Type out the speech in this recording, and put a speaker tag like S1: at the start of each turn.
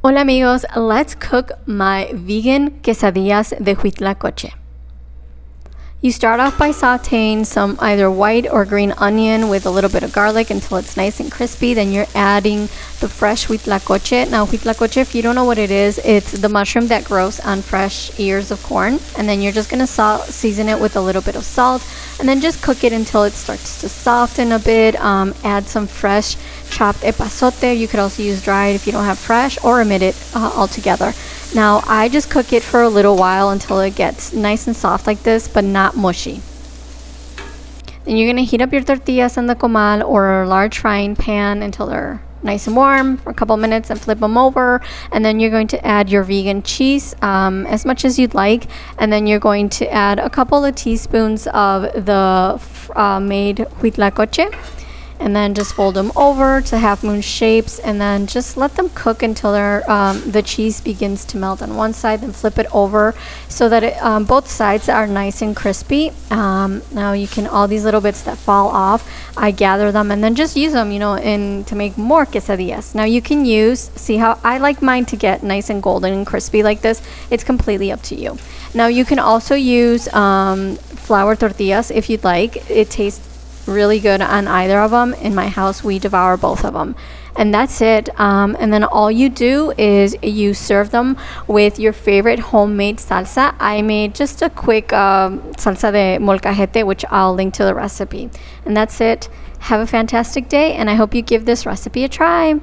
S1: Hola amigos, let's cook my vegan quesadillas de Huitlacoche. You start off by sauteing some either white or green onion with a little bit of garlic until it's nice and crispy. Then you're adding the fresh huitlacoche. Now huitlacoche, if you don't know what it is, it's the mushroom that grows on fresh ears of corn. And then you're just going to season it with a little bit of salt and then just cook it until it starts to soften a bit. Add some fresh chopped epazote. You could also use dried if you don't have fresh, or omit it altogether. Now I just cook it for a little while until it gets nice and soft like this, but not mushy. Then you're going to heat up your tortillas in the comal or a large frying pan until they're nice and warm for a couple minutes, and flip them over. And then you're going to add your vegan cheese as much as you'd like, and then you're going to add a couple of teaspoons of the made huitlacoche, and then just fold them over to half moon shapes, and then just let them cook until the cheese begins to melt on one side. Then flip it over so that both sides are nice and crispy. Now you can, all these little bits that fall off, I gather them and then just use them, to make more quesadillas. Now you can see how I like mine to get nice and golden and crispy like this. It's completely up to you. Now you can also use flour tortillas if you'd like. It tastes really good on either of them. In my house we devour both of them, and that's it. And then all you do is you serve them with your favorite homemade salsa. I made just a quick salsa de molcajete, which I'll link to the recipe, and that's it. Have a fantastic day, and I hope you give this recipe a try.